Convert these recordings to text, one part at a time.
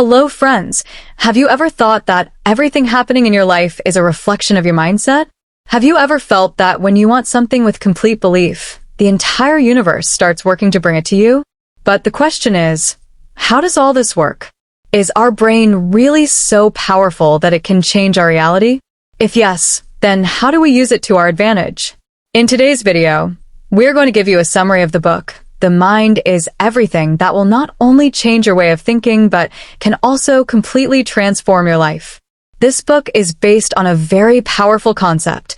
Hello, friends. Have you ever thought that everything happening in your life is a reflection of your mindset? Have you ever felt that when you want something with complete belief, the entire universe starts working to bring it to you? But the question is, how does all this work? Is our brain really so powerful that it can change our reality? If yes, then how do we use it to our advantage? In today's video, we're going to give you a summary of the book, The Mind is Everything, that will not only change your way of thinking, but can also completely transform your life. This book is based on a very powerful concept.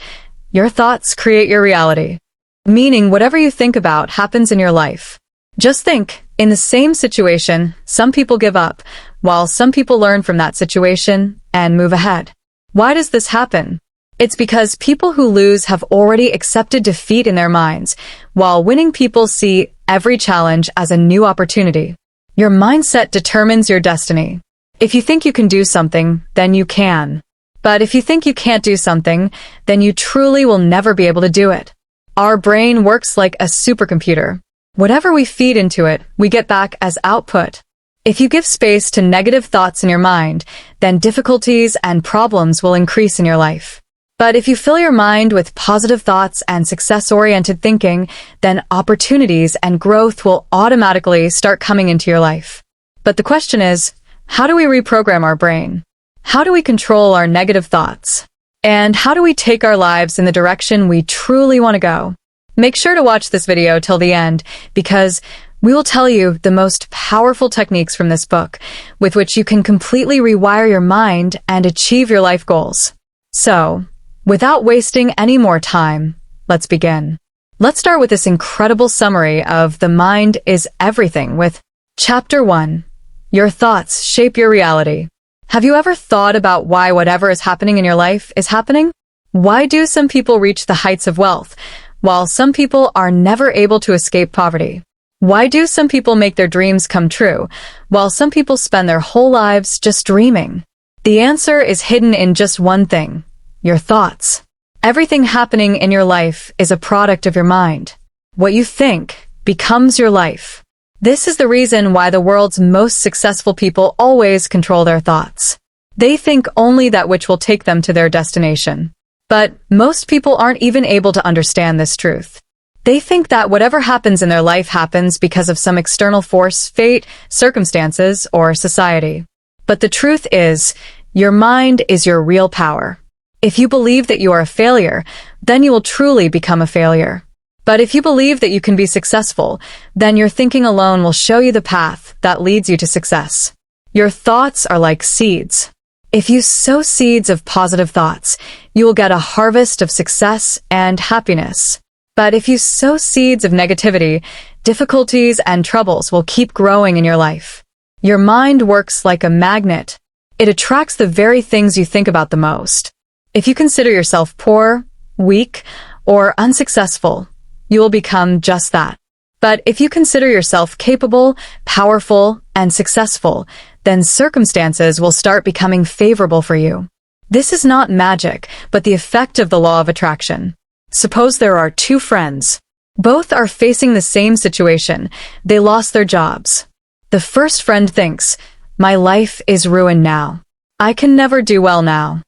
Your thoughts create your reality. Meaning whatever you think about happens in your life. Just think, in the same situation, some people give up, while some people learn from that situation and move ahead. Why does this happen? It's because people who lose have already accepted defeat in their minds, while winning people see every challenge as a new opportunity. Your mindset determines your destiny. If you think you can do something, then you can. But if you think you can't do something, then you truly will never be able to do it. Our brain works like a supercomputer. Whatever we feed into it, we get back as output. If you give space to negative thoughts in your mind, then difficulties and problems will increase in your life. But if you fill your mind with positive thoughts and success-oriented thinking, then opportunities and growth will automatically start coming into your life. But the question is, how do we reprogram our brain? How do we control our negative thoughts? And how do we take our lives in the direction we truly want to go? Make sure to watch this video till the end, because we will tell you the most powerful techniques from this book, with which you can completely rewire your mind and achieve your life goals. So, without wasting any more time, let's begin. Let's start with this incredible summary of The Mind is Everything with Chapter 1. Your thoughts shape your reality. Have you ever thought about why whatever is happening in your life is happening? Why do some people reach the heights of wealth, while some people are never able to escape poverty? Why do some people make their dreams come true, while some people spend their whole lives just dreaming? The answer is hidden in just one thing: your thoughts. Everything happening in your life is a product of your mind. What you think becomes your life. This is the reason why the world's most successful people always control their thoughts. They think only that which will take them to their destination. But most people aren't even able to understand this truth. They think that whatever happens in their life happens because of some external force, fate, circumstances, or society. But the truth is, your mind is your real power. If you believe that you are a failure, then you will truly become a failure. But if you believe that you can be successful, then your thinking alone will show you the path that leads you to success. Your thoughts are like seeds. If you sow seeds of positive thoughts, you will get a harvest of success and happiness. But if you sow seeds of negativity, difficulties and troubles will keep growing in your life. Your mind works like a magnet. It attracts the very things you think about the most. If you consider yourself poor, weak, or unsuccessful, you will become just that. But if you consider yourself capable, powerful, and successful, then circumstances will start becoming favorable for you. This is not magic, but the effect of the law of attraction. Suppose there are two friends. Both are facing the same situation. They lost their jobs. The first friend thinks, "My life is ruined now. I can never do well now."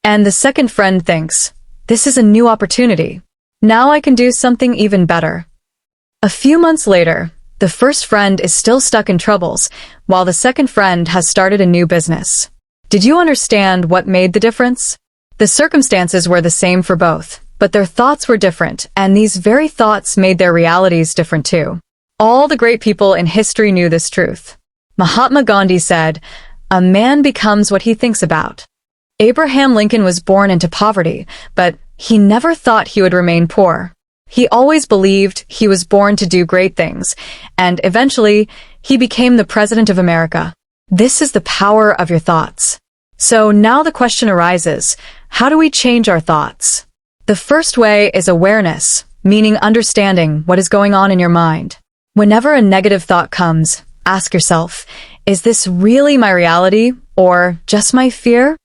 And the second friend thinks, "This is a new opportunity. Now I can do something even better." A few months later, the first friend is still stuck in troubles, while the second friend has started a new business. Did you understand what made the difference? The circumstances were the same for both, but their thoughts were different, and these very thoughts made their realities different too. All the great people in history knew this truth. Mahatma Gandhi said, "A man becomes what he thinks about." Abraham Lincoln was born into poverty, but he never thought he would remain poor. He always believed he was born to do great things, and eventually, he became the President of America. This is the power of your thoughts. So now the question arises, how do we change our thoughts? The first way is awareness, meaning understanding what is going on in your mind. Whenever a negative thought comes, ask yourself, is this really my reality or just my fear?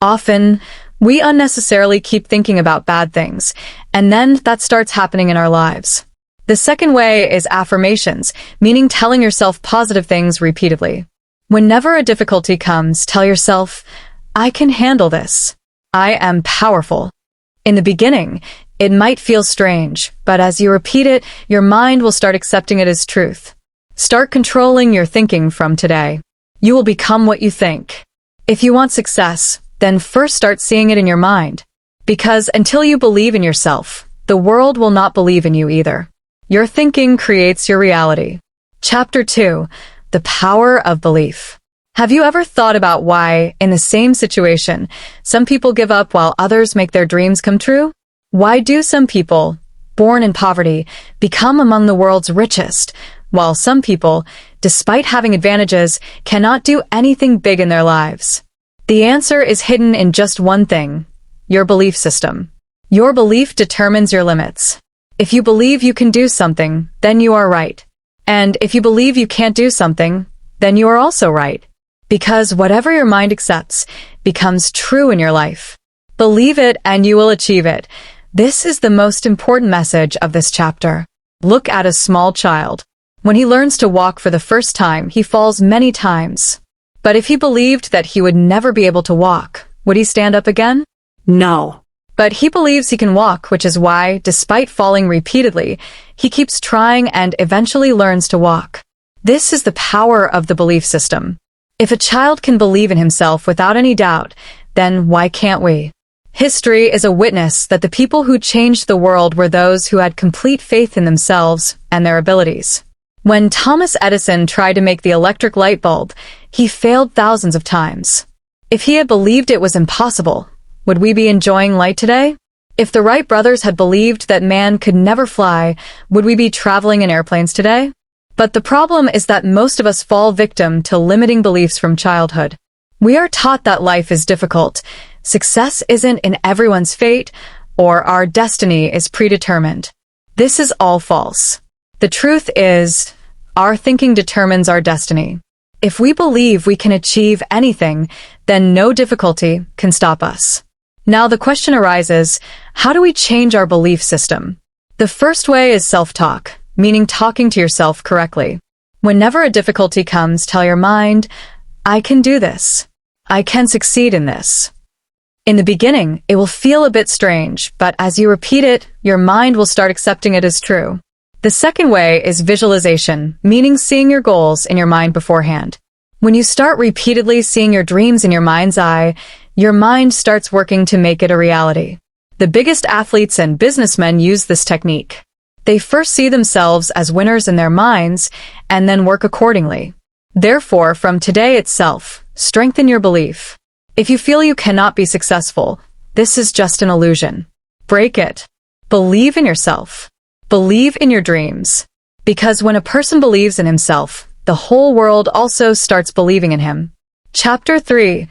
Often, we unnecessarily keep thinking about bad things, and then that starts happening in our lives. The second way is affirmations, meaning telling yourself positive things repeatedly. Whenever a difficulty comes, tell yourself, I can handle this. I am powerful. In the beginning, it might feel strange, but as you repeat it, your mind will start accepting it as truth. Start controlling your thinking from today. You will become what you think. If you want success, then first start seeing it in your mind. Because until you believe in yourself, the world will not believe in you either. Your thinking creates your reality. Chapter 2. The Power of Belief. Have you ever thought about why, in the same situation, some people give up while others make their dreams come true? Why do some people, born in poverty, become among the world's richest, while some people, despite having advantages, cannot do anything big in their lives? The answer is hidden in just one thing: your belief system. Your belief determines your limits. If you believe you can do something, then you are right. And if you believe you can't do something, then you are also right. Because whatever your mind accepts becomes true in your life. Believe it and you will achieve it. This is the most important message of this chapter. Look at a small child. When he learns to walk for the first time, he falls many times. But if he believed that he would never be able to walk, would he stand up again? No. But he believes he can walk, which is why, despite falling repeatedly, he keeps trying and eventually learns to walk. This is the power of the belief system. If a child can believe in himself without any doubt, then why can't we? History is a witness that the people who changed the world were those who had complete faith in themselves and their abilities. When Thomas Edison tried to make the electric light bulb, he failed thousands of times. If he had believed it was impossible, would we be enjoying light today? If the Wright brothers had believed that man could never fly, would we be traveling in airplanes today? But the problem is that most of us fall victim to limiting beliefs from childhood. We are taught that life is difficult, success isn't in everyone's fate, or our destiny is predetermined. This is all false. The truth is, our thinking determines our destiny. If we believe we can achieve anything, then no difficulty can stop us. Now the question arises, how do we change our belief system? The first way is self-talk, meaning talking to yourself correctly. Whenever a difficulty comes, tell your mind, I can do this. I can succeed in this. In the beginning, it will feel a bit strange, but as you repeat it, your mind will start accepting it as true. The second way is visualization, meaning seeing your goals in your mind beforehand. When you start repeatedly seeing your dreams in your mind's eye, your mind starts working to make it a reality. The biggest athletes and businessmen use this technique. They first see themselves as winners in their minds and then work accordingly. Therefore, from today itself, strengthen your belief. If you feel you cannot be successful, this is just an illusion. Break it. Believe in yourself. Believe in your dreams. Because when a person believes in himself, the whole world also starts believing in him. Chapter 3.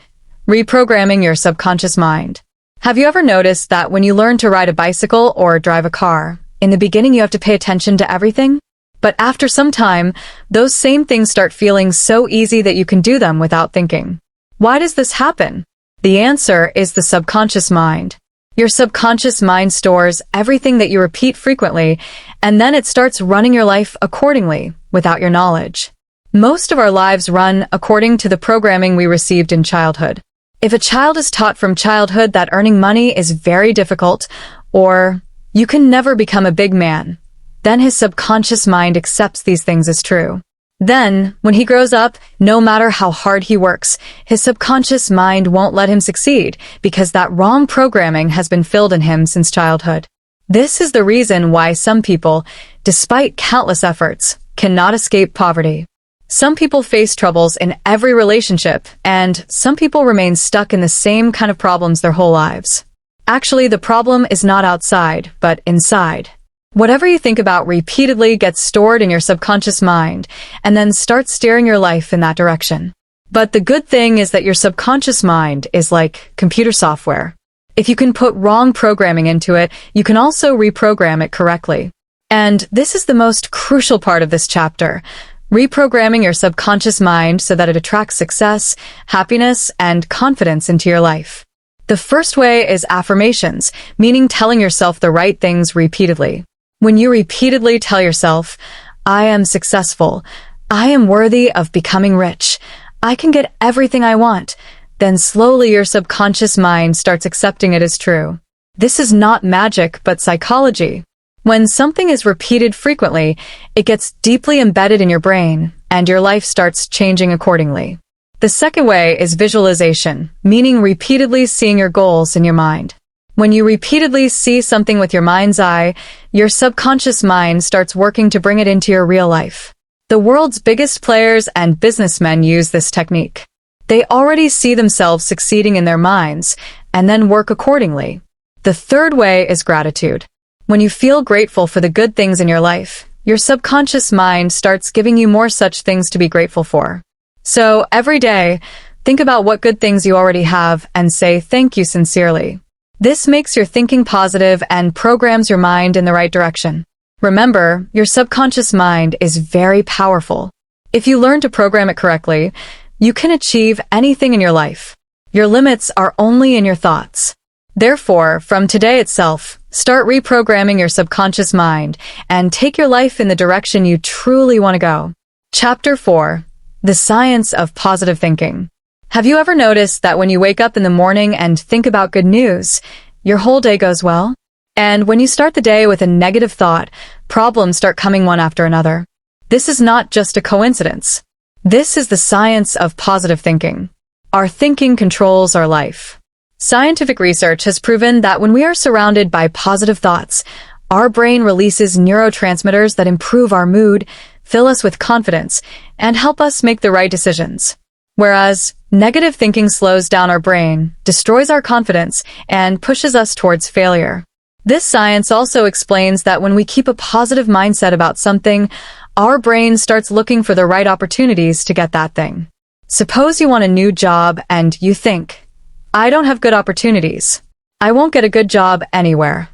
Reprogramming your subconscious mind. Have you ever noticed that when you learn to ride a bicycle or drive a car, in the beginning you have to pay attention to everything? But after some time, those same things start feeling so easy that you can do them without thinking. Why does this happen? The answer is the subconscious mind. Your subconscious mind stores everything that you repeat frequently, and then it starts running your life accordingly, without your knowledge. Most of our lives run according to the programming we received in childhood. If a child is taught from childhood that earning money is very difficult, or you can never become a big man, then his subconscious mind accepts these things as true. Then, when he grows up, no matter how hard he works, his subconscious mind won't let him succeed because that wrong programming has been filled in him since childhood. This is the reason why some people, despite countless efforts, cannot escape poverty. Some people face troubles in every relationship, and some people remain stuck in the same kind of problems their whole lives. Actually, the problem is not outside, but inside. Whatever you think about repeatedly gets stored in your subconscious mind and then starts steering your life in that direction. But the good thing is that your subconscious mind is like computer software. If you can put wrong programming into it, you can also reprogram it correctly. And this is the most crucial part of this chapter, reprogramming your subconscious mind so that it attracts success, happiness, and confidence into your life. The first way is affirmations, meaning telling yourself the right things repeatedly. When you repeatedly tell yourself, I am successful, I am worthy of becoming rich, I can get everything I want. Then slowly your subconscious mind starts accepting it as true. This is not magic, but psychology. When something is repeated frequently, it gets deeply embedded in your brain, and your life starts changing accordingly. The second way is visualization, meaning repeatedly seeing your goals in your mind. When you repeatedly see something with your mind's eye, your subconscious mind starts working to bring it into your real life. The world's biggest players and businessmen use this technique. They already see themselves succeeding in their minds, and then work accordingly. The third way is gratitude. When you feel grateful for the good things in your life, your subconscious mind starts giving you more such things to be grateful for. So, every day, think about what good things you already have and say thank you sincerely. This makes your thinking positive and programs your mind in the right direction. Remember, your subconscious mind is very powerful. If you learn to program it correctly, you can achieve anything in your life. Your limits are only in your thoughts. Therefore, from today itself, start reprogramming your subconscious mind and take your life in the direction you truly want to go. Chapter 4. The Science of Positive Thinking. Have you ever noticed that when you wake up in the morning and think about good news, your whole day goes well? And when you start the day with a negative thought, problems start coming one after another. This is not just a coincidence. This is the science of positive thinking. Our thinking controls our life. Scientific research has proven that when we are surrounded by positive thoughts, our brain releases neurotransmitters that improve our mood, fill us with confidence, and help us make the right decisions. Whereas negative thinking slows down our brain, destroys our confidence, and pushes us towards failure. This science also explains that when we keep a positive mindset about something, our brain starts looking for the right opportunities to get that thing. Suppose you want a new job and you think, I don't have good opportunities. I won't get a good job anywhere.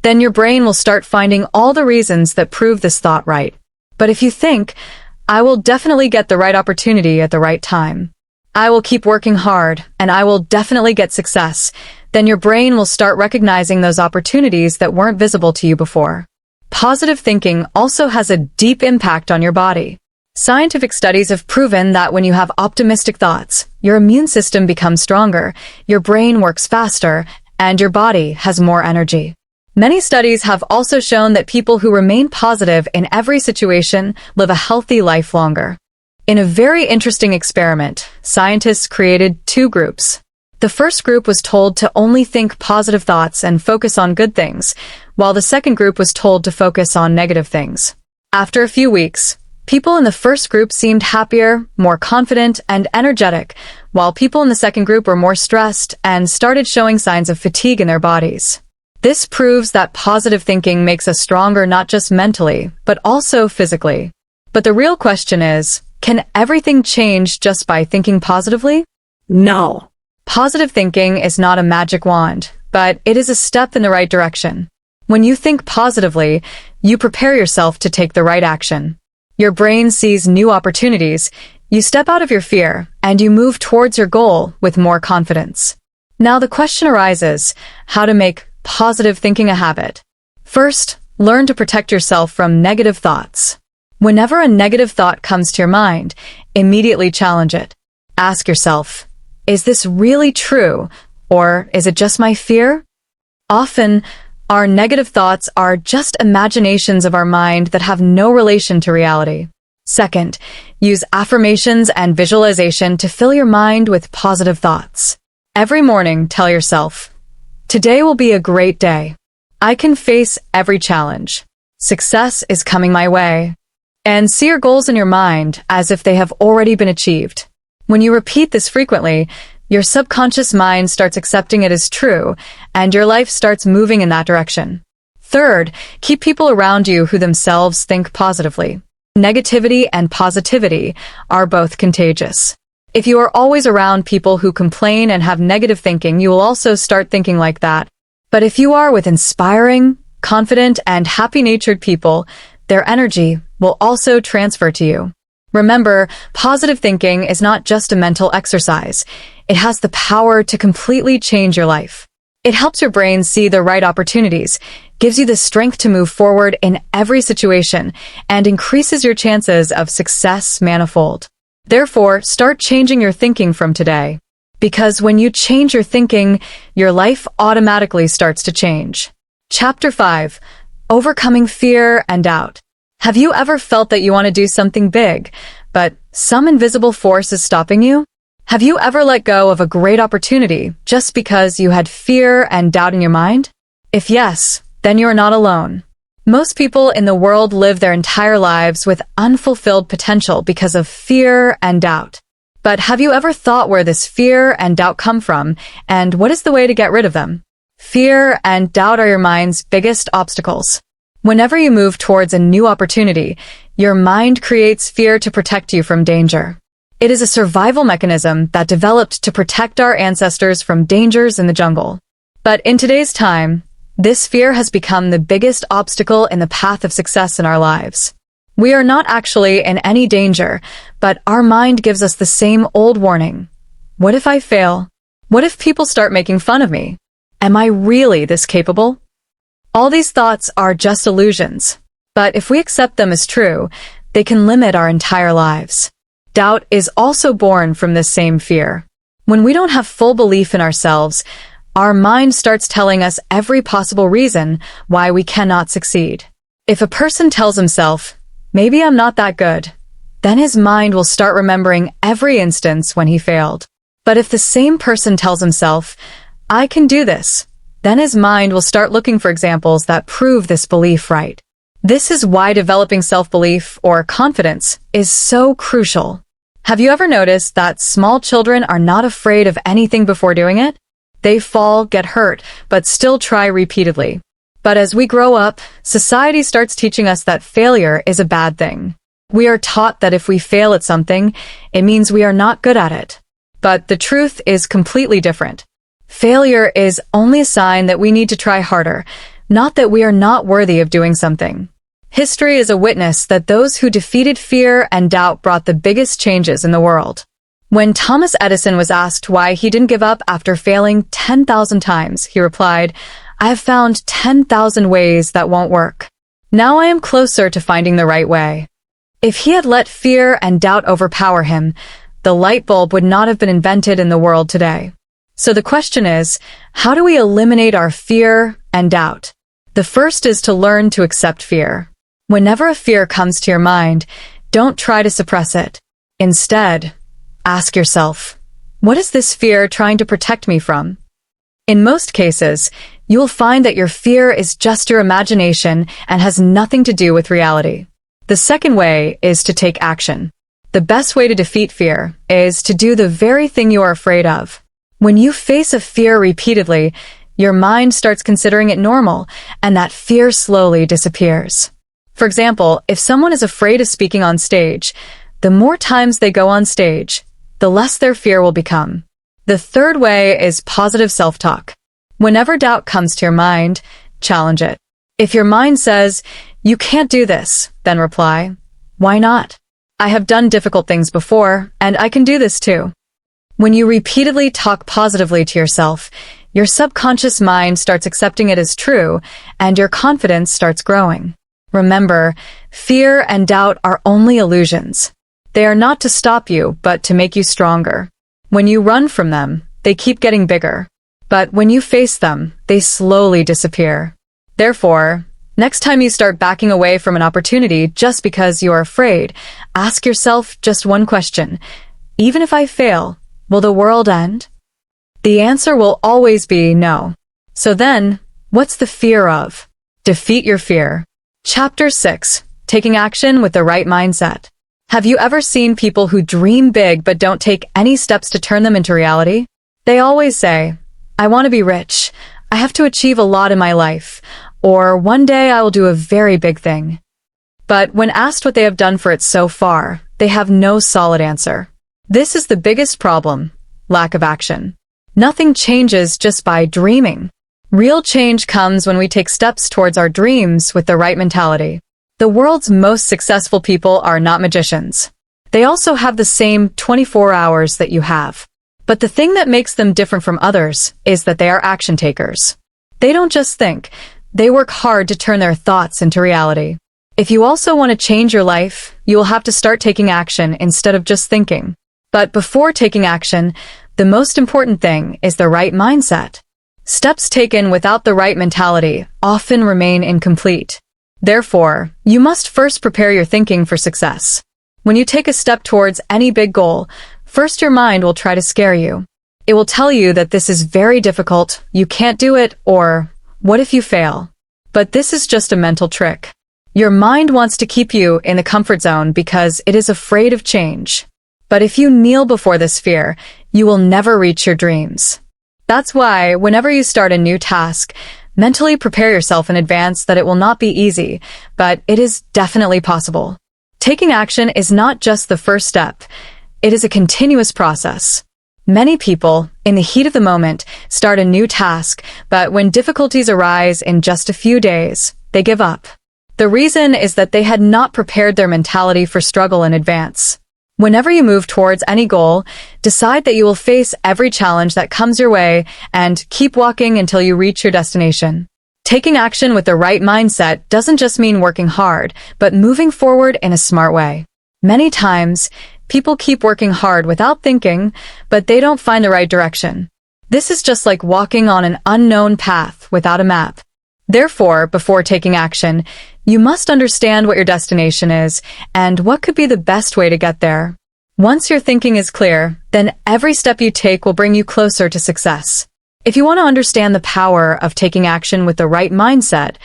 Then your brain will start finding all the reasons that prove this thought right. But if you think, I will definitely get the right opportunity at the right time. I will keep working hard, and I will definitely get success. Then your brain will start recognizing those opportunities that weren't visible to you before. Positive thinking also has a deep impact on your body. Scientific studies have proven that when you have optimistic thoughts, your immune system becomes stronger, your brain works faster, and your body has more energy. Many studies have also shown that people who remain positive in every situation live a healthy life longer. In a very interesting experiment, scientists created two groups. The first group was told to only think positive thoughts and focus on good things, while the second group was told to focus on negative things. After a few weeks, people in the first group seemed happier, more confident, and energetic, while people in the second group were more stressed and started showing signs of fatigue in their bodies. This proves that positive thinking makes us stronger not just mentally, but also physically. But the real question is, can everything change just by thinking positively? No. Positive thinking is not a magic wand, but it is a step in the right direction. When you think positively, you prepare yourself to take the right action. Your brain sees new opportunities, you step out of your fear, and you move towards your goal with more confidence. Now the question arises, how to make positive thinking a habit. First, learn to protect yourself from negative thoughts. Whenever a negative thought comes to your mind, immediately challenge it. Ask yourself, is this really true, or is it just my fear? Often, our negative thoughts are just imaginations of our mind that have no relation to reality. Second, use affirmations and visualization to fill your mind with positive thoughts. Every morning, tell yourself, today will be a great day. I can face every challenge. Success is coming my way. And see your goals in your mind as if they have already been achieved. When you repeat this frequently, your subconscious mind starts accepting it as true, and your life starts moving in that direction. Third, keep people around you who themselves think positively. Negativity and positivity are both contagious. If you are always around people who complain and have negative thinking, you will also start thinking like that. But if you are with inspiring, confident, and happy-natured people, their energy will also transfer to you. Remember, positive thinking is not just a mental exercise. It has the power to completely change your life. It helps your brain see the right opportunities, gives you the strength to move forward in every situation, and increases your chances of success manifold. Therefore, start changing your thinking from today. Because when you change your thinking, your life automatically starts to change. Chapter 5. Overcoming fear and doubt. Have you ever felt that you want to do something big, but some invisible force is stopping you? Have you ever let go of a great opportunity just because you had fear and doubt in your mind? If yes, then you are not alone. Most people in the world live their entire lives with unfulfilled potential because of fear and doubt. But have you ever thought where this fear and doubt come from, and what is the way to get rid of them? Fear and doubt are your mind's biggest obstacles. Whenever you move towards a new opportunity, your mind creates fear to protect you from danger. It is a survival mechanism that developed to protect our ancestors from dangers in the jungle. But in today's time, this fear has become the biggest obstacle in the path of success in our lives. We are not actually in any danger, but our mind gives us the same old warning. What if I fail? What if people start making fun of me? Am I really this capable? All these thoughts are just illusions, but if we accept them as true, they can limit our entire lives. Doubt is also born from this same fear. When we don't have full belief in ourselves, our mind starts telling us every possible reason why we cannot succeed. If a person tells himself, "Maybe I'm not that good," then his mind will start remembering every instance when he failed. But if the same person tells himself, "I can do this," then his mind will start looking for examples that prove this belief right. This is why developing self-belief or confidence is so crucial. Have you ever noticed that small children are not afraid of anything before doing it? They fall, get hurt, but still try repeatedly. But as we grow up, society starts teaching us that failure is a bad thing. We are taught that if we fail at something, it means we are not good at it. But the truth is completely different. Failure is only a sign that we need to try harder, not that we are not worthy of doing something. History is a witness that those who defeated fear and doubt brought the biggest changes in the world. When Thomas Edison was asked why he didn't give up after failing 10,000 times, he replied, "I have found 10,000 ways that won't work. Now I am closer to finding the right way." If he had let fear and doubt overpower him, the light bulb would not have been invented in the world today. So the question is, how do we eliminate our fear and doubt? The first is to learn to accept fear. Whenever a fear comes to your mind, don't try to suppress it. Instead, ask yourself, what is this fear trying to protect me from? In most cases, you will find that your fear is just your imagination and has nothing to do with reality. The second way is to take action. The best way to defeat fear is to do the very thing you are afraid of. When you face a fear repeatedly, your mind starts considering it normal, and that fear slowly disappears. For example, if someone is afraid of speaking on stage, the more times they go on stage, the less their fear will become. The third way is positive self-talk. Whenever doubt comes to your mind, challenge it. If your mind says, "You can't do this," then reply, "Why not? I have done difficult things before, and I can do this too." When you repeatedly talk positively to yourself, your subconscious mind starts accepting it as true, and your confidence starts growing. Remember, fear and doubt are only illusions. They are not to stop you, but to make you stronger. When you run from them, they keep getting bigger. But when you face them, they slowly disappear. Therefore, next time you start backing away from an opportunity just because you are afraid, ask yourself just one question. Even if I fail, will the world end? The answer will always be no. So then, what's the fear of? Defeat your fear. Chapter 6. Taking action with the right mindset. Have you ever seen people who dream big but don't take any steps to turn them into reality? They always say, "I want to be rich. I have to achieve a lot in my life," or "One day I will do a very big thing." But when asked what they have done for it so far, they have no solid answer. This is the biggest problem: lack of action. Nothing changes just by dreaming. Real change comes when we take steps towards our dreams with the right mentality. The world's most successful people are not magicians. They also have the same 24 hours that you have. But the thing that makes them different from others is that they are action takers. They don't just think, they work hard to turn their thoughts into reality. If you also want to change your life, you will have to start taking action instead of just thinking. But before taking action, the most important thing is the right mindset. Steps taken without the right mentality often remain incomplete. Therefore, you must first prepare your thinking for success. When you take a step towards any big goal, first your mind will try to scare you. It will tell you that this is very difficult, you can't do it, or what if you fail? But this is just a mental trick. Your mind wants to keep you in the comfort zone because it is afraid of change. But if you kneel before this fear, you will never reach your dreams. That's why, whenever you start a new task, mentally prepare yourself in advance that it will not be easy, but it is definitely possible. Taking action is not just the first step. It is a continuous process. Many people, in the heat of the moment, start a new task, but when difficulties arise in just a few days, they give up. The reason is that they had not prepared their mentality for struggle in advance. Whenever you move towards any goal, decide that you will face every challenge that comes your way and keep walking until you reach your destination. Taking action with the right mindset doesn't just mean working hard, but moving forward in a smart way. Many times, people keep working hard without thinking, but they don't find the right direction. This is just like walking on an unknown path without a map. Therefore, before taking action, you must understand what your destination is and what could be the best way to get there. Once your thinking is clear, then every step you take will bring you closer to success. If you want to understand the power of taking action with the right mindset,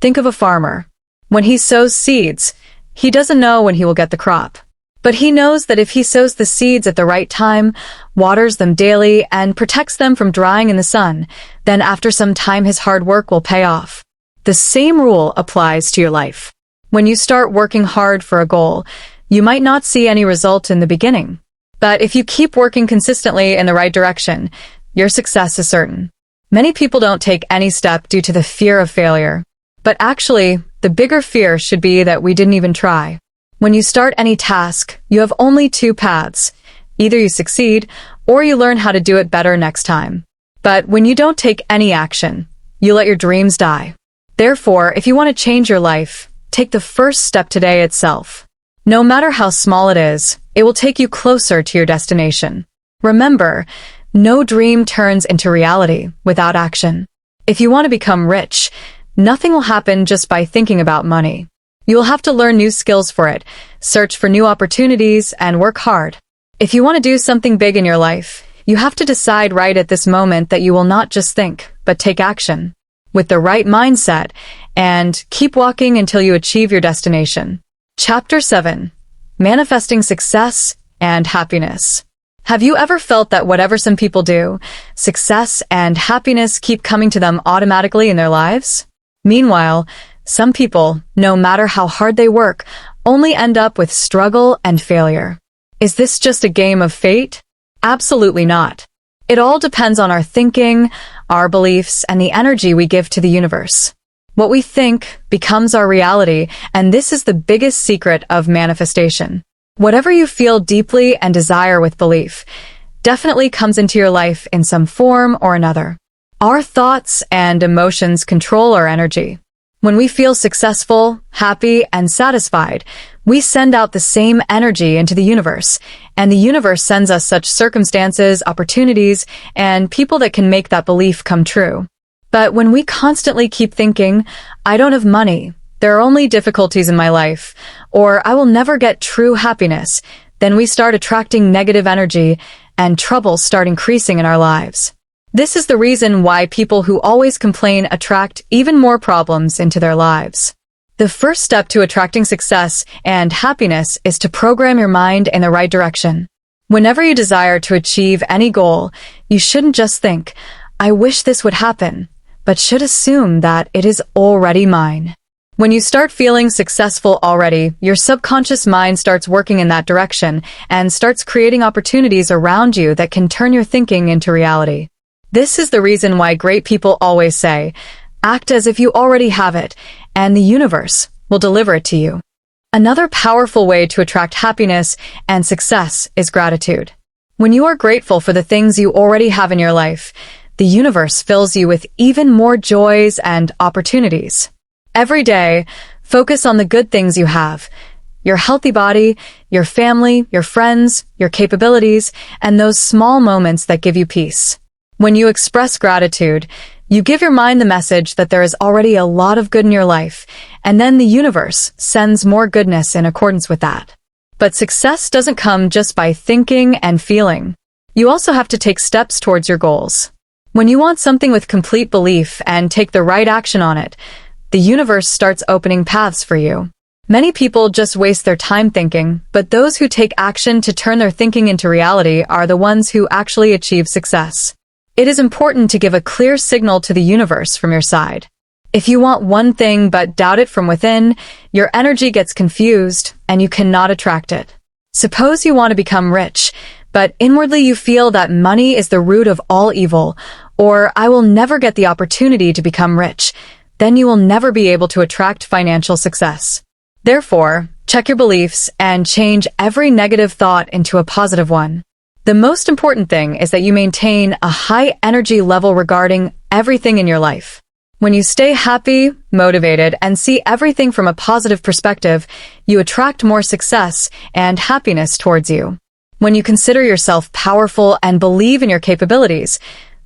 think of a farmer. When he sows seeds, he doesn't know when he will get the crop. But he knows that if he sows the seeds at the right time, waters them daily, and protects them from drying in the sun, then after some time his hard work will pay off. The same rule applies to your life. When you start working hard for a goal, you might not see any result in the beginning. But if you keep working consistently in the right direction, your success is certain. Many people don't take any step due to the fear of failure. But actually, the bigger fear should be that we didn't even try. When you start any task, you have only two paths. Either you succeed, or you learn how to do it better next time. But when you don't take any action, you let your dreams die. Therefore, if you want to change your life, take the first step today itself. No matter how small it is, it will take you closer to your destination. Remember, no dream turns into reality without action. If you want to become rich, nothing will happen just by thinking about money. You will have to learn new skills for it, search for new opportunities, and work hard. If you want to do something big in your life, you have to decide right at this moment that you will not just think, but take action. With the right mindset, and keep walking until you achieve your destination. Chapter 7. Manifesting Success and Happiness. Have you ever felt that whatever some people do, success and happiness keep coming to them automatically in their lives? Meanwhile, some people, no matter how hard they work, only end up with struggle and failure. Is this just a game of fate? Absolutely not. It all depends on our thinking, our beliefs, and the energy we give to the universe. What we think becomes our reality, and this is the biggest secret of manifestation. Whatever you feel deeply and desire with belief definitely comes into your life in some form or another. Our thoughts and emotions control our energy. When we feel successful, happy, and satisfied, we send out the same energy into the universe, and the universe sends us such circumstances, opportunities, and people that can make that belief come true. But when we constantly keep thinking, I don't have money, there are only difficulties in my life, or I will never get true happiness, then we start attracting negative energy, and trouble start increasing in our lives. This is the reason why people who always complain attract even more problems into their lives. The first step to attracting success and happiness is to program your mind in the right direction. Whenever you desire to achieve any goal, you shouldn't just think, I wish this would happen, but should assume that it is already mine. When you start feeling successful already, your subconscious mind starts working in that direction and starts creating opportunities around you that can turn your thinking into reality. This is the reason why great people always say, act as if you already have it, and the universe will deliver it to you. Another powerful way to attract happiness and success is gratitude. When you are grateful for the things you already have in your life, the universe fills you with even more joys and opportunities. Every day, Focus on the good things you have: your healthy body, your family, your friends, your capabilities, and those small moments that give you peace. When you express gratitude, you give your mind the message that there is already a lot of good in your life, and then the universe sends more goodness in accordance with that. But success doesn't come just by thinking and feeling. You also have to take steps towards your goals. When you want something with complete belief and take the right action on it, the universe starts opening paths for you. Many people just waste their time thinking, but those who take action to turn their thinking into reality are the ones who actually achieve success. It is important to give a clear signal to the universe from your side. If you want one thing but doubt it from within, your energy gets confused and you cannot attract it. Suppose you want to become rich, but inwardly you feel that money is the root of all evil, or I will never get the opportunity to become rich. Then you will never be able to attract financial success. Therefore, check your beliefs and change every negative thought into a positive one. The most important thing is that you maintain a high energy level regarding everything in your life. When you stay happy, motivated, and see everything from a positive perspective, you attract more success and happiness towards you. When you consider yourself powerful and believe in your capabilities,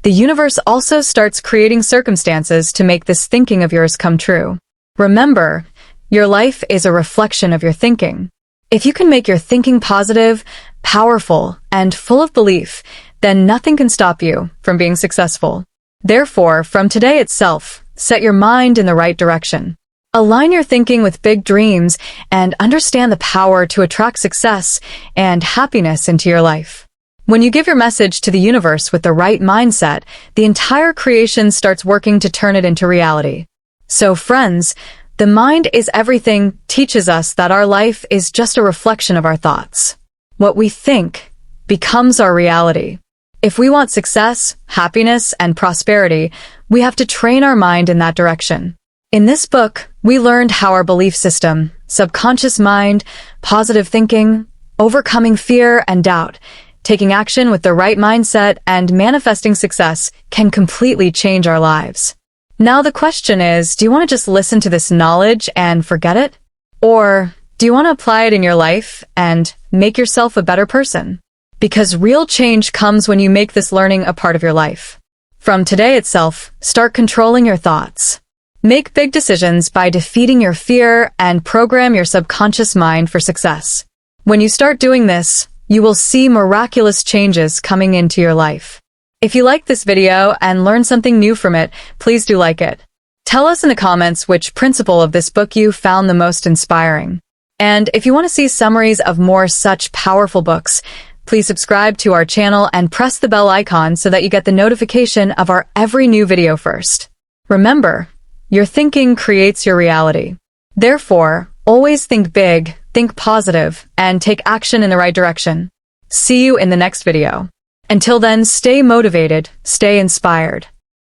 the universe also starts creating circumstances to make this thinking of yours come true. Remember, your life is a reflection of your thinking. If you can make your thinking positive, powerful, and full of belief, then nothing can stop you from being successful. Therefore, from today itself, set your mind in the right direction. Align your thinking with big dreams and understand the power to attract success and happiness into your life. When you give your message to the universe with the right mindset, the entire creation starts working to turn it into reality. So friends, the mind is everything teaches us that our life is just a reflection of our thoughts. What we think becomes our reality. If we want success, happiness, and prosperity, we have to train our mind in that direction. In this book, we learned how our belief system, subconscious mind, positive thinking, overcoming fear and doubt, taking action with the right mindset, and manifesting success can completely change our lives. Now the question is, do you want to just listen to this knowledge and forget it? Or do you want to apply it in your life and make yourself a better person? Because real change comes when you make this learning a part of your life. From today itself, start controlling your thoughts. Make big decisions by defeating your fear and program your subconscious mind for success. When you start doing this, you will see miraculous changes coming into your life. If you liked this video and learned something new from it, please do like it. Tell us in the comments which principle of this book you found the most inspiring. And if you want to see summaries of more such powerful books, please subscribe to our channel and press the bell icon so that you get the notification of our every new video first. Remember, your thinking creates your reality. Therefore, always think big, think positive, and take action in the right direction. See you in the next video. Until then, stay motivated, stay inspired.